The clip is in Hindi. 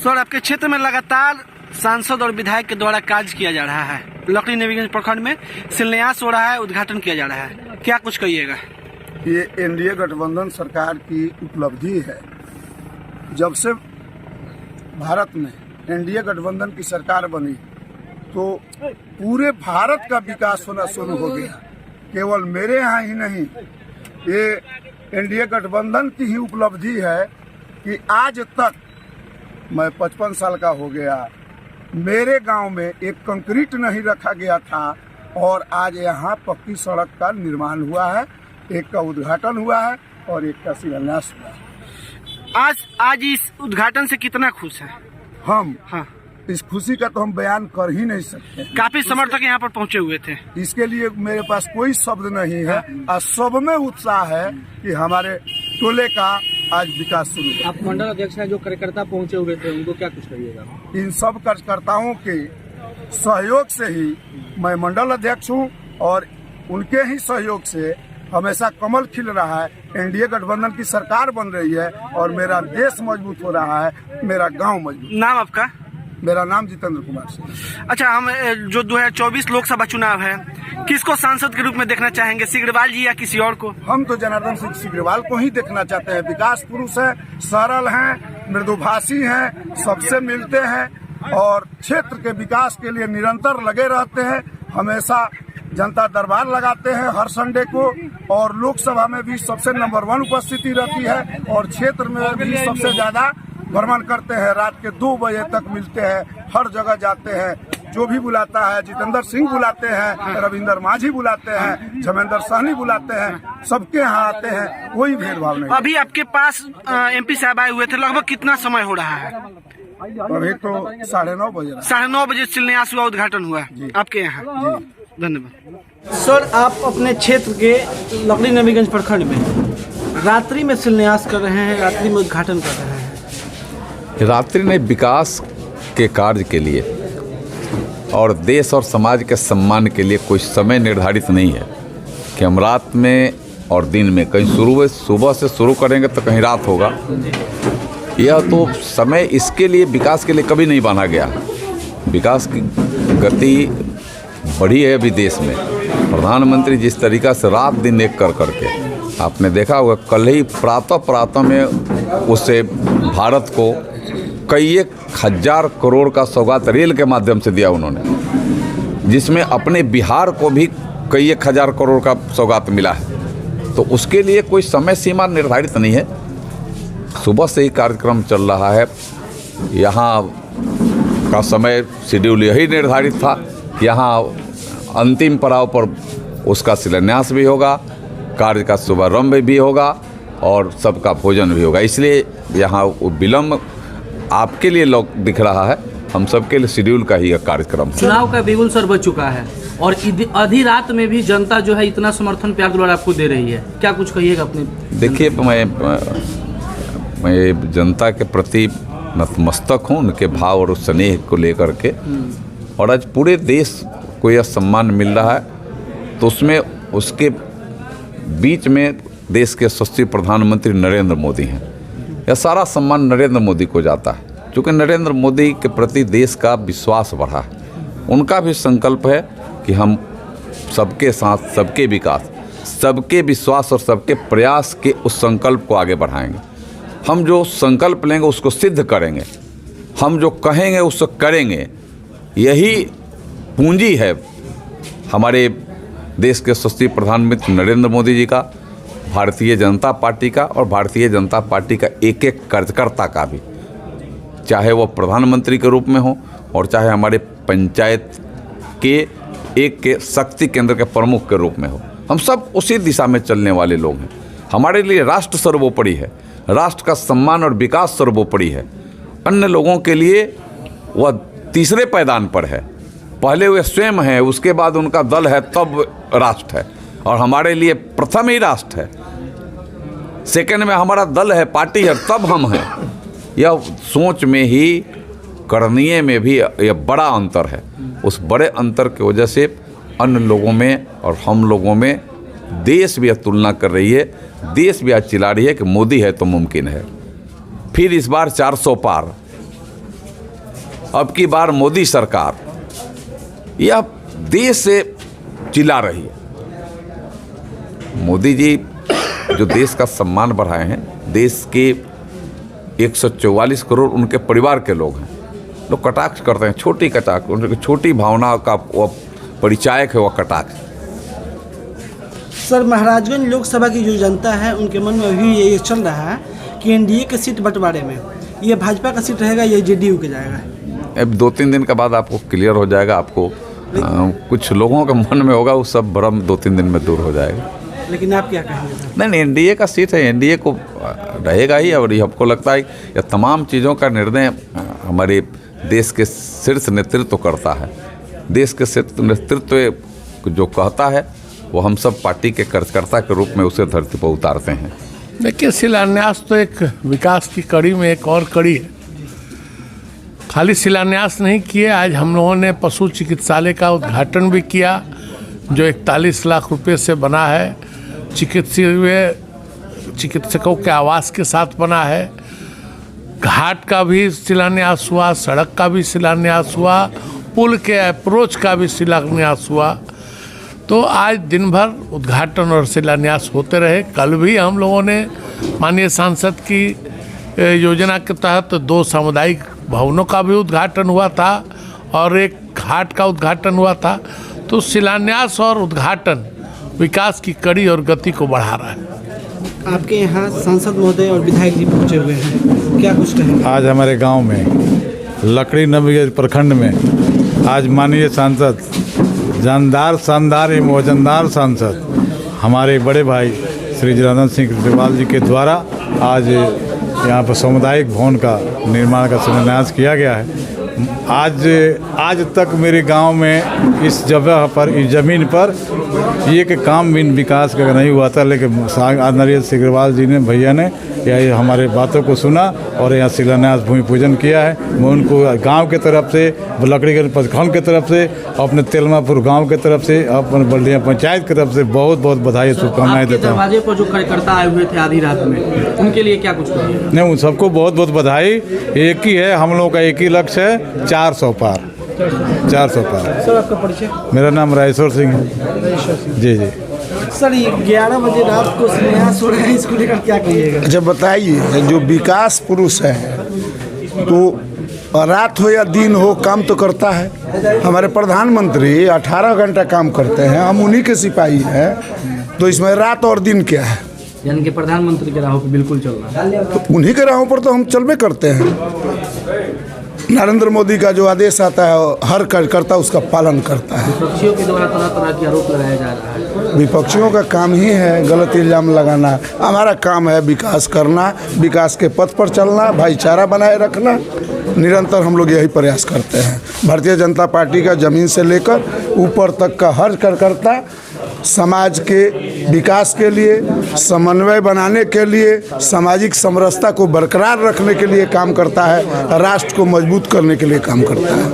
सर, आपके क्षेत्र में लगातार सांसद और विधायक के द्वारा कार्य किया जा रहा है। लकड़ी नवीगंज प्रखंड में शिलान्यास हो रहा है, उद्घाटन किया जा रहा है, क्या कुछ कहिएगा? ये एनडीए गठबंधन सरकार की उपलब्धि है। जब से भारत में एनडीए गठबंधन की सरकार बनी तो पूरे भारत का विकास होना शुरू हो गया। केवल मेरे यहाँ ही नहीं, ये एनडीए गठबंधन की ही उपलब्धि है कि आज तक मैं 55 साल का हो गया, मेरे गांव में एक कंक्रीट नहीं रखा गया था और आज यहाँ पक्की सड़क का निर्माण हुआ है, एक का उद्घाटन हुआ है और एक का शिलान्यास हुआ है। आज इस उद्घाटन से कितना खुश है हम? हाँ, इस खुशी का तो हम बयान कर ही नहीं सकते। काफी समर्थक यहाँ पर पहुँचे हुए थे। इसके लिए मेरे पास कोई शब्द नहीं है और सब में उत्साह है कि हमारे टोले का आज विकास शुरू है। आप मंडल अध्यक्ष हैं, जो कार्यकर्ता पहुँचे हुए थे उनको क्या कुछ कहिएगा? इन सब कार्यकर्ताओं के सहयोग से ही मैं मंडल अध्यक्ष हूँ और उनके ही सहयोग से हमेशा कमल खिल रहा है। एनडीए गठबंधन की सरकार बन रही है और मेरा देश मजबूत हो रहा है, मेरा गांव मजबूत। नाम आपका? मेरा नाम जितेंद्र कुमार सिंह। अच्छा, हम जो 2024 लोकसभा चुनाव है, किसको सांसद के रूप में देखना चाहेंगे, सिग्रीवाल जी या किसी और को? हम तो जनार्दन सिंह सिग्रीवाल को ही देखना चाहते हैं। विकास पुरुष है, सरल हैं, मृदुभाषी हैं, सबसे मिलते हैं और क्षेत्र के विकास के लिए निरंतर लगे रहते हैं। हमेशा जनता दरबार लगाते हैं हर संडे को और लोकसभा में भी सबसे नंबर 1 उपस्थिति रहती है और क्षेत्र में भी सबसे ज्यादा भ्रमण करते हैं। रात के 2 बजे तक मिलते हैं, हर जगह जाते हैं। जो भी बुलाता है, जितेंद्र सिंह बुलाते हैं, रविंदर माझी बुलाते हैं, झमेंद्र सहनी बुलाते हैं, सबके यहाँ आते हैं, कोई भेदभाव नहीं। अभी आपके पास एमपी साहब आए हुए थे, लगभग कितना समय हो रहा है? अभी तो 9:30 बजे। 9:30 बजे शिलान्यास हुआ, उद्घाटन हुआ आपके यहाँ। धन्यवाद। सर, आप अपने क्षेत्र के लकड़ी नवीगंज प्रखंड में रात्रि में शिलान्यास कर रहे हैं, रात्रि में उद्घाटन कर रहे हैं। रात्रि में विकास के कार्य के लिए और देश और समाज के सम्मान के लिए कोई समय निर्धारित नहीं है कि हम रात में और दिन में, कहीं सुबह से शुरू करेंगे तो कहीं रात होगा। यह तो समय इसके लिए, विकास के लिए कभी नहीं बांधा गया। विकास की गति बढ़ी है अभी देश में। प्रधानमंत्री जिस तरीक़ा से रात दिन एक कर करके, आपने देखा होगा, कल ही प्रातः में उससे भारत को कई 1,000 करोड़ का सौगात रेल के माध्यम से दिया उन्होंने, जिसमें अपने बिहार को भी कई 1,000 करोड़ का सौगात मिला है। तो उसके लिए कोई समय सीमा निर्धारित नहीं है। सुबह से ही कार्यक्रम चल रहा है। यहाँ का समय शेड्यूल यही निर्धारित था। यहाँ अंतिम पड़ाव पर उसका शिलान्यास भी होगा, कार्य का शुभारंभ भी होगा और सबका भोजन भी होगा। इसलिए यहाँ विलम्ब आपके लिए लोग दिख रहा है, हम सबके लिए शेड्यूल का ही कार्यक्रम है। चुनाव का बिगुल सर बच चुका है और आधी रात में भी जनता जो है इतना समर्थन प्यार दुलार आपको दे रही है, क्या कुछ कहिएगा अपने? देखिए, मैं जनता के प्रति नतमस्तक हूँ, उनके भाव और स्नेह को लेकर के। और आज पूरे देश को यह सम्मान मिल रहा है तो उसमें उसके बीच में देश के यशस्वी प्रधानमंत्री नरेंद्र मोदी हैं। यह सारा सम्मान नरेंद्र मोदी को जाता है, क्योंकि नरेंद्र मोदी के प्रति देश का विश्वास बढ़ा है। उनका भी संकल्प है कि हम सबके साथ, सबके विकास, सबके विश्वास और सबके प्रयास के उस संकल्प को आगे बढ़ाएंगे। हम जो संकल्प लेंगे उसको सिद्ध करेंगे, हम जो कहेंगे उसको करेंगे। यही पूंजी है हमारे देश के यशस्वी प्रधानमंत्री नरेंद्र मोदी जी का, भारतीय जनता पार्टी का और भारतीय जनता पार्टी का एक एक कार्यकर्ता का भी, चाहे वो प्रधानमंत्री के रूप में हो और चाहे हमारे पंचायत के एक के शक्ति केंद्र के प्रमुख के रूप में हो। हम सब उसी दिशा में चलने वाले लोग हैं। हमारे लिए राष्ट्र सर्वोपरि है, राष्ट्र का सम्मान और विकास सर्वोपरि है। अन्य लोगों के लिए वह तीसरे पैदान पर है। पहले वे स्वयं हैं, उसके बाद उनका दल है, तब राष्ट्र है। और हमारे लिए प्रथम ही राष्ट्र है, सेकंड में हमारा दल है, पार्टी है, तब हम हैं। यह सोच में ही, करनीय में भी यह बड़ा अंतर है। उस बड़े अंतर की वजह से अन्य लोगों में और हम लोगों में देश भी तुलना कर रही है, देश भी आज चिल्ला रही है कि मोदी है तो मुमकिन है। फिर इस बार 400 पार, अब की बार मोदी सरकार यह देश से चिल्ला रही है। मोदी जी जो देश का सम्मान बढ़ाए हैं, देश के 144 करोड़ उनके परिवार के लोग हैं, लोग कटाक्ष करते हैं, छोटी कटाक्ष, उनकी छोटी भावना का वो परिचायक है वह कटाक्ष। सर, महाराजगंज लोकसभा की जो जनता है उनके मन में अभी ये चल रहा है कि एनडीए के सीट बंटवारे में ये भाजपा का सीट रहेगा, ये जेडीयू के जाएगा। अब 2-3 दिन के बाद आपको क्लियर हो जाएगा। आपको कुछ लोगों के मन में होगा, वो सब भ्रम 2-3 दिन में दूर हो जाएगा। लेकिन आप क्या कहेंगे? नहीं, एनडीए का सीट है, एनडीए को रहेगा ही। और हमको लगता है यह तमाम चीज़ों का निर्णय हमारे देश के शीर्ष नेतृत्व करता है। देश के शीर्ष नेतृत्व जो कहता है वो हम सब पार्टी के कार्यकर्ता के रूप में उसे धरती पर उतारते हैं। देखिए, शिलान्यास तो एक विकास की कड़ी में एक और कड़ी है। खाली शिलान्यास नहीं किए, आज हम लोगों ने पशु चिकित्सालय का उद्घाटन भी किया जो 41 लाख रुपए से बना है। चिकित्सकों के आवास के साथ बना है। घाट का भी शिलान्यास हुआ, सड़क का भी शिलान्यास हुआ, पुल के अप्रोच का भी शिलान्यास हुआ। तो आज दिन भर उद्घाटन और शिलान्यास होते रहे। कल भी हम लोगों ने माननीय सांसद की योजना के तहत 2 सामुदायिक भवनों का भी उद्घाटन हुआ था और एक घाट का उद्घाटन हुआ था। तो शिलान्यास और उद्घाटन विकास की कड़ी और गति को बढ़ा रहा है। आपके यहाँ सांसद महोदय और विधायक जी पहुँचे हुए हैं, क्या कुछ कहेंगे? आज हमारे गांव में लकड़ी नवीगंज प्रखंड में आज माननीय सांसद जानदार शानदार एवं वजनदार सांसद हमारे बड़े भाई श्री जनार्दन सिंह सिग्रीवाल जी के द्वारा आज यहाँ पर सामुदायिक भवन का निर्माण का शिलान्यास किया गया है। आज तक मेरे गांव में इस जगह पर, इस ज़मीन पर एक काम भी विकास का नहीं हुआ था, लेकिन नरेंद्र सिग्रीवाल जी ने, भैया ने यह हमारे बातों को सुना और यहाँ शिलान्यास भूमि पूजन किया है। मैं उनको गांव के तरफ से, लकड़ीगंज प्रखंड के तरफ से, अपने तेलमापुर गांव के तरफ से, अपने बल्दिया पंचायत की तरफ से बहुत बहुत बधाई शुभकामनाएं देता हूँ। दरवाजे पर जो कार्यकर्ता आए हुए थे आधी रात में, उनके लिए क्या कुछ कहेंगे? नहीं, उन सबको बहुत बहुत बधाई। एक ही है, हम लोगों का एक ही लक्ष्य है, 400 पार। 400 पार। सर, आपका परिचय? मेरा नाम राजेश्वर सिंह है। जी जी। सर, ये 11 बजे रात को शिलान्यास हो रहे हैं, इसको लेकर क्या कहिएगा? अच्छा बताइए, जो विकास पुरुष है तो रात हो या दिन हो काम तो करता है। हमारे प्रधानमंत्री 18 घंटा काम करते हैं, हम उन्हीं के सिपाही हैं, तो इसमें रात और दिन क्या है? यानी कि प्रधानमंत्री के राहों पे बिल्कुल चल रहा है। तो उन्हीं के राहों पर तो हम चलबे करते हैं। नरेंद्र मोदी का जो आदेश आता है हर कार्यकर्ता उसका पालन करता है। विपक्षियों के द्वारा तरह तरह के आरोप लगाया जा रहा है। विपक्षियों का काम ही है गलत इल्जाम लगाना। हमारा काम है विकास करना, विकास के पथ पर चलना, भाईचारा बनाए रखना। निरंतर हम लोग यही प्रयास करते हैं। भारतीय जनता पार्टी का जमीन से लेकर ऊपर तक का हर कार्यकर्ता समाज के विकास के लिए, समन्वय बनाने के लिए, सामाजिक समरसता को बरकरार रखने के लिए काम करता है, राष्ट्र को मजबूत करने के लिए काम करता है।